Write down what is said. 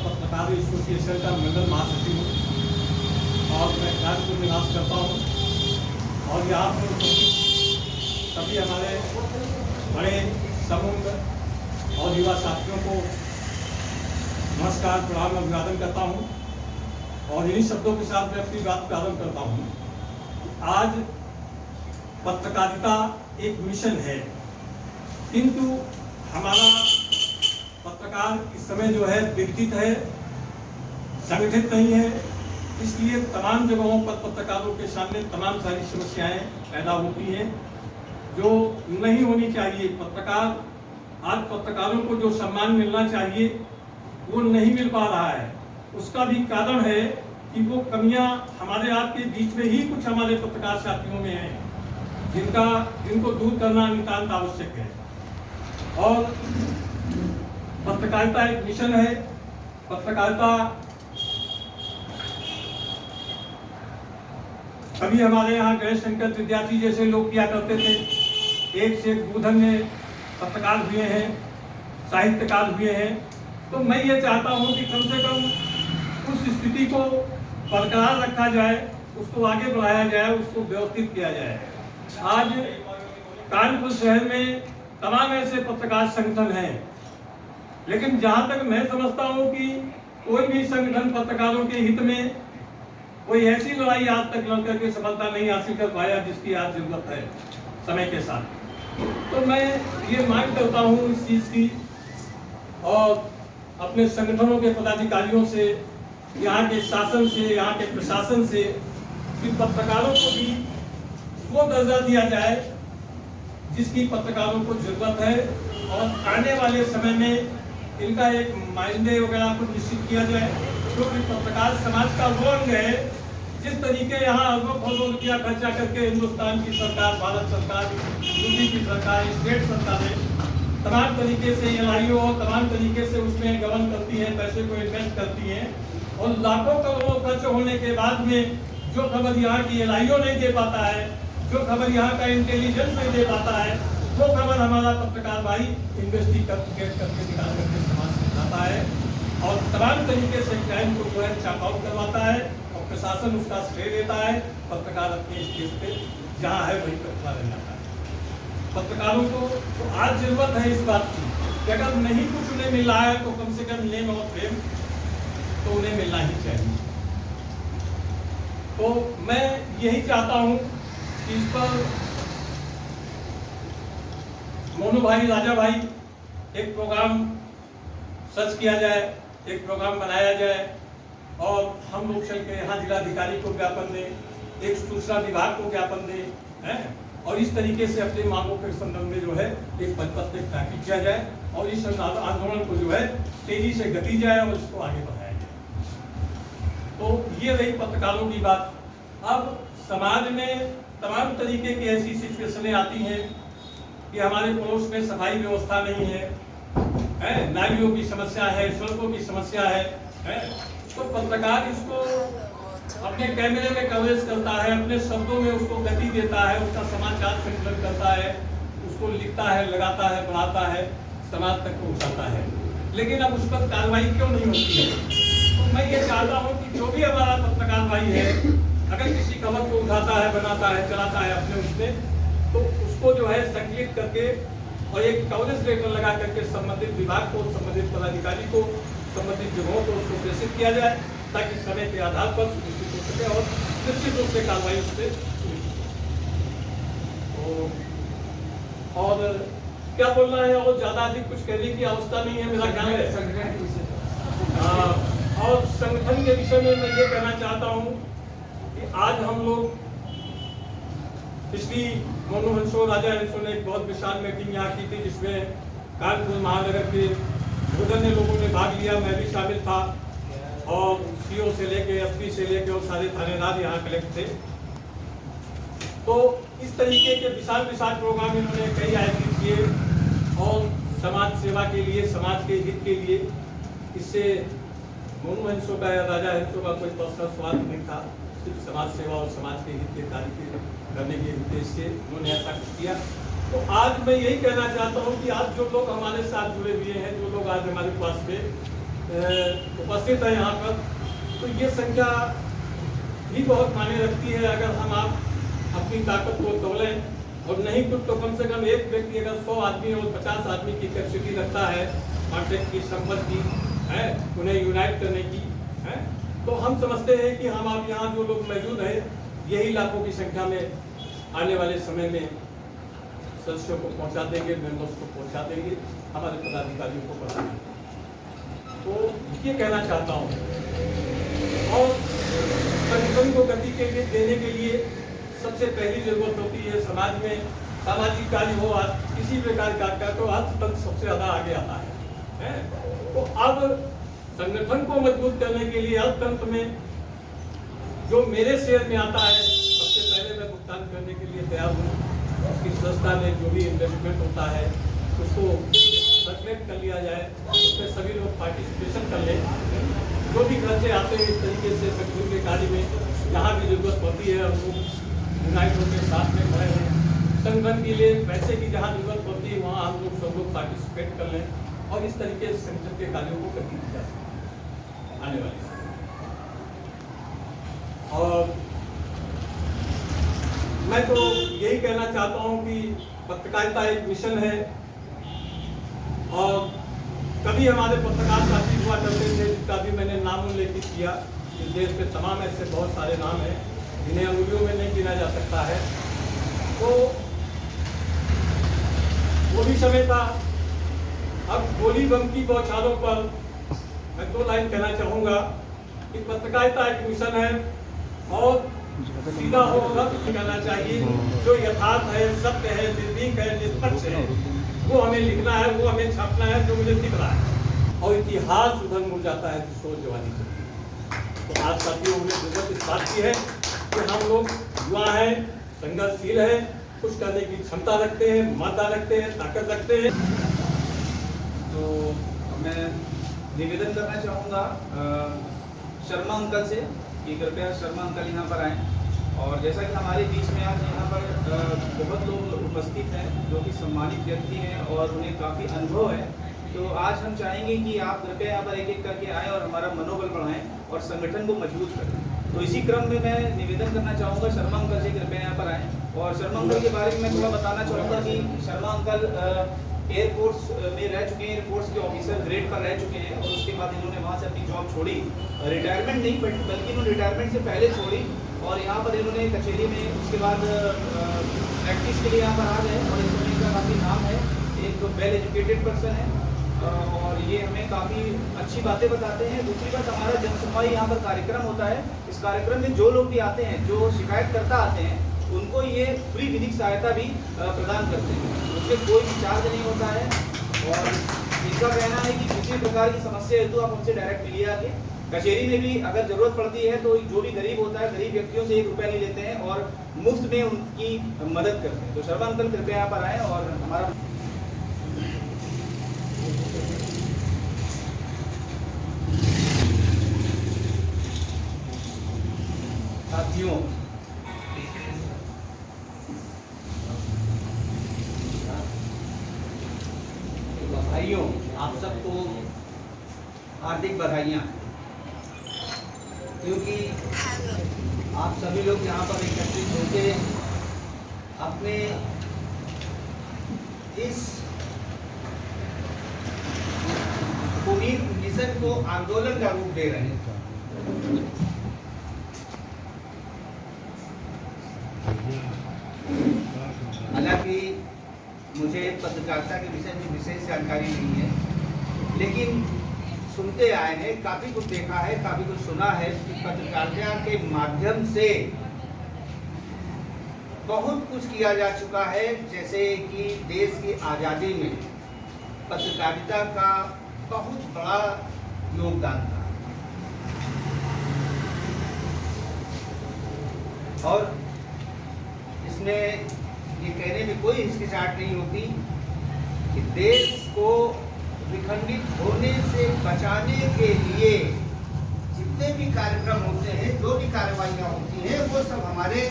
पत्रकार एसोसिएशन का मंडल महासचिव हूँ और मैं कानपुर निवास करता हूँ। और यहाँ पर सभी हमारे बड़े समूह और युवा साथियों को नमस्कार, प्रणाम, अभिवादन करता हूँ। और इन्हीं शब्दों के साथ मैं अपनी बात प्रारंभ करता हूँ। आज पत्रकारिता एक मिशन है, किंतु हमारा पत्रकार इस समय जो है विकसित है, संगठित नहीं है। इसलिए तमाम जगहों पर पत्रकारों के सामने तमाम सारी समस्याएं पैदा होती हैं जो नहीं होनी चाहिए। आज पत्रकारों को जो सम्मान मिलना चाहिए वो नहीं मिल पा रहा है। उसका भी कारण है कि वो कमियां हमारे आपके बीच में ही कुछ हमारे पत्रकार साथियों में हैं जिनको दूर करना नितांत आवश्यक है। और पत्रकारिता एक मिशन है। पत्रकारिता कभी हमारे यहाँ गणेश शंकर विद्यार्थी जैसे लोग किया करते थे। एक से एक भूधन्य पत्रकार हुए हैं, साहित्यकार हुए हैं। तो मैं ये चाहता हूँ कि कम से कम उस स्थिति को बरकरार रखा जाए, उसको आगे बढ़ाया जाए, उसको व्यवस्थित किया जाए। आज कानपुर शहर में तमाम ऐसे पत्रकार संगठन हैं, लेकिन जहाँ तक मैं समझता हूँ कि कोई भी संगठन पत्रकारों के हित में कोई ऐसी लड़ाई आज तक लड़ करके सफलता नहीं हासिल कर पाया जिसकी आज जरूरत है समय के साथ। तो मैं ये मांग करता हूँ इस चीज की, और अपने संगठनों के पदाधिकारियों से, यहाँ के शासन से, यहाँ के प्रशासन से कि पत्रकारों को भी वो दर्जा दिया जाए जिसकी पत्रकारों को जरूरत है, और आने वाले समय में इनका एक मानदेय वगैरह को निश्चित किया जाए, क्योंकि पत्रकार समाज का वो अंग है। जिस तरीके यहाँ अरबों करोड़ों रुपया खर्चा करके हिंदुस्तान की सरकार, भारत सरकार, यूपी की सरकार, स्टेट सरकारें तमाम तरीके से एलआईओ और तमाम तरीके से उसमें गबन करती हैं, पैसे को इन्वेस्ट करती हैं, और लाखों करोड़ों खर्च होने के बाद में जो खबर यहाँ की एलआईओ नहीं दे पाता है, जो खबर यहाँ का इंटेलिजेंस नहीं दे पाता है, वो खबर हमारा पत्रकार भाई इन्वेस्टिगेट करके निकाल करके समाज में लाता है और तमाम तरीके से क्राइम को जो है चॉकआउट करवाता है, और प्रशासन उसका श्रेय देता है। पत्रकार अपने स्टेज पे जहाँ है वहीं पर खड़ा रह जाता है। पत्रकारों को तो आज जरूरत है इस बात की कि अगर नहीं कुछ उन्हें मिल रहा है तो कम से कम नेम और फेम तो उन्हें मिलना ही चाहिए। तो मैं यही चाहता हूँ कि इस पर मोनू भाई, राजा भाई एक प्रोग्राम सर्च किया जाए, एक प्रोग्राम बनाया जाए, और हम लोग चल के यहाँ जिलाधिकारी को ज्ञापन दें, एक सूचना विभाग को ज्ञापन दें, हैं, और इस तरीके से अपने मांगों के संबंध में जो है एक परिपत्र दाखिल किया जाए, और इस आंदोलन को जो है तेजी से गति जाए और इसको आगे बढ़ाया जाए। तो ये रही पत्रकारों की बात। अब समाज में तमाम तरीके की ऐसी सिचुएशनें आती हैं कि हमारे पड़ोस में सफाई व्यवस्था नहीं है, नालियों की समस्या है, सड़कों की समस्या है, तो पत्रकार इसको अपने कैमरे में कवरेज करता है, अपने शब्दों में उसको गति देता है, उसका समाचार संकलन करता है, उसको लिखता है, लगाता है, बढ़ाता है, समाज तक पहुंचाता है। लेकिन अब उस पर कार्रवाई क्यों नहीं होती है? तो मैं ये चाहता हूँ कि जो भी हमारा पत्रकार भाई है, अगर किसी खबर को उठाता है, बनाता है, चलाता है अपने उसमें, तो उसको जो है संकलित करके और एक कवरेज लेटर लगा करके संबंधित विभाग को, संबंधित पदाधिकारी को, संबंधित जगहों को उसको प्रेषित किया जाए, ताकि समय के आधार पर सुनिश्चित हो सके और निश्चित रूप से कार्रवाई उस पर तो। और क्या बोलना है, और ज्यादा अधिक कुछ कहने की अवस्था नहीं है मेरा ख्याल है। और संगठन के विषय में मैं ये कहना चाहता हूँ कि आज हम लोग पिछली मोनू हंसो, राजा हंसो ने एक बहुत विशाल मीटिंग यहाँ की थी, जिसमें कानपुर महानगर के भूधन्य लोगों ने भाग लिया, मैं भी शामिल था, और सीओ से लेके एसपी से लेके और सारे थानेदार यहाँ कलेक्ट थे। तो इस तरीके के विशाल विशाल प्रोग्राम इन्होंने कई आयोजित किए और समाज सेवा के लिए, समाज के हित के लिए। इससे मोनू हंसो का या राजा हंसो का कोई पर्सनल स्वार्थ नहीं था, सिर्फ समाज सेवा और समाज के हित के कार्य करने के उद्देश्य से उन्होंने ऐसा कुछ किया। तो आज मैं यही कहना चाहता हूँ कि आज जो लोग हमारे साथ जुड़े हुए हैं, जो लोग आज हमारे पास में उपस्थित है यहाँ पर, तो ये संख्या भी बहुत मायने रखती है। अगर हम आप अपनी ताकत को तोलें और नहीं कुछ तो कम से कम एक व्यक्ति अगर 100 आदमी और 50 आदमी की कैपेसिटी रखता है कॉन्ट्रैक्ट की, संपत्ति की है, उन्हें यूनाइट करने की है, तो हम समझते हैं कि हम आप यहाँ जो लोग मौजूद हैं यही लाखों की संख्या में आने वाले समय में सदस्यों को पहुँचा देंगे, मेंबर्स को पहुँचा देंगे, हमारे पदाधिकारियों को पता नहीं। तो ये कहना चाहता हूँ। और संगठन को गति के लिए देने के लिए सबसे पहली जरूरत होती है समाज में सामाजिक कार्य हो, किसी प्रकार का तो अर्थतंत्र सबसे ज़्यादा आगे आता है। तो अब संगठन को मजबूत करने के लिए अर्थतंत्र में जो मेरे शेयर में आता है सबसे पहले मैं भुगतान करने के लिए तैयार हूँ। उसकी संस्था में जो भी इन्वेस्टमेंट होता है उसको सर्कुलेट कर लिया जाए, उसमें सभी लोग पार्टिसिपेशन कर लें। जो भी खर्चे आते हैं इस तरीके से संगठन के कार्य में जहाँ भी जरूरत पड़ती है हम लोग यूनाइट होकर साथ में खड़े हैं। संगठन के लिए पैसे की जहाँ जरूरत पड़ती है वहाँ हम लोग सब लोग पार्टिसिपेट कर लें और इस तरीके से संगठन के कार्यों को गति दी जा सकती आने वाली समय। और मैं तो यही कहना चाहता हूँ कि पत्रकारिता एक मिशन है और कभी हमारे पत्रकार साथी हुआ करते थे जिसका भी मैंने नाम उल्लेखित किया। इस देश में तमाम ऐसे बहुत सारे नाम हैं जिन्हें अंगुलियों में नहीं गिना जा सकता है। तो वो भी समय था। अब गोली बम की बौछारों पर मैं 2 लाइन कहना चाहूँगा कि पत्रकारिता एक मिशन है और सीधा हो कहना चाहिए। जो यथार्थ है, सत्य है, निर्भीक है, निष्पक्ष है, वो हमें लिखना है, वो हमें छापना है जो मुझे दिख रहा है। और इतिहास उधर मुड़ जाता है तो सोच जवानी चलती। तो आज साथियों हमें जरूरत इस बात की है कि हम लोग युवा हैं, संघर्षशील हैं, कुछ करने की क्षमता रखते हैं, मादा रखते हैं, ताकत रखते हैं। तो मैं निवेदन करना चाहूँगा शर्मा अंकल से कि कृपया शर्मा अंकल यहाँ पर आएँ। और जैसा कि हमारे बीच में आज यहाँ पर बहुत लोग उपस्थित हैं जो कि सम्मानित व्यक्ति हैं और उन्हें काफ़ी अनुभव है, तो आज हम चाहेंगे कि आप कृपया यहाँ पर एक एक करके आएँ और हमारा मनोबल बढ़ाएँ और संगठन को मजबूत करें। तो इसी क्रम में मैं निवेदन करना चाहूँगा शर्मा अंकल से कृपया यहाँ पर आएँ। और शर्मा अंकल के बारे में मैं थोड़ा बताना चाहूँगा कि शर्मा अंकल एयरफोर्स में रह चुके हैं, एयरफोर्स के ऑफिसर ग्रेड पर रह चुके हैं और उसके बाद इन्होंने वहाँ से अपनी जॉब छोड़ी। रिटायरमेंट नहीं बल्कि इन्होंने रिटायरमेंट से पहले छोड़ी और यहाँ पर इन्होंने कचेरी में उसके बाद प्रैक्टिस के लिए यहाँ पर आ गए और इसमें इनका काफ़ी नाम है। एक तो वेल एजुकेटेड पर्सन है और ये हमें काफ़ी अच्छी बातें बताते हैं। दूसरी बात, हमारा जनसुनवाई यहाँ पर कार्यक्रम होता है। इस कार्यक्रम में जो लोग भी आते हैं, जो शिकायतकर्ता आते हैं, उनको ये फ्री विधिक सहायता भी प्रदान करते हैं। उससे कोई चार्ज नहीं होता है और इनका कहना है कि किसी प्रकार की समस्या हेतु आप हमसे डायरेक्ट मिलिए आके। कचेरी में भी अगर जरूरत पड़ती है तो जो भी गरीब होता है, गरीब व्यक्तियों से 1 रुपया नहीं लेते हैं और मुफ्त में उनकी मदद करते हैं। तो शर्मा अंकल कृपया यहाँ पर आएँ और हमारा साथियों, बधाइयों, आप सबको हार्दिक बधाइयाँ, क्योंकि आप सभी लोग यहाँ पर एकत्रित होकर अपने इस पुनीत मिशन को आंदोलन का रूप दे रहे हैं। हालांकि मुझे पत्रकारिता के विषय में विशेष जानकारी नहीं है, लेकिन सुनते आए हैं, काफ़ी कुछ देखा है, काफ़ी कुछ सुना है कि पत्रकारिता के माध्यम से बहुत कुछ किया जा चुका है। जैसे कि देश की आज़ादी में पत्रकारिता का बहुत बड़ा योगदान था और इसमें ये कहने में कोई हिचकिचाहट नहीं होती कि देश को विखंडित होने से बचाने के लिए जितने भी कार्यक्रम होते हैं, जो भी कार्रवाइयाँ होती हैं, वो सब हमारे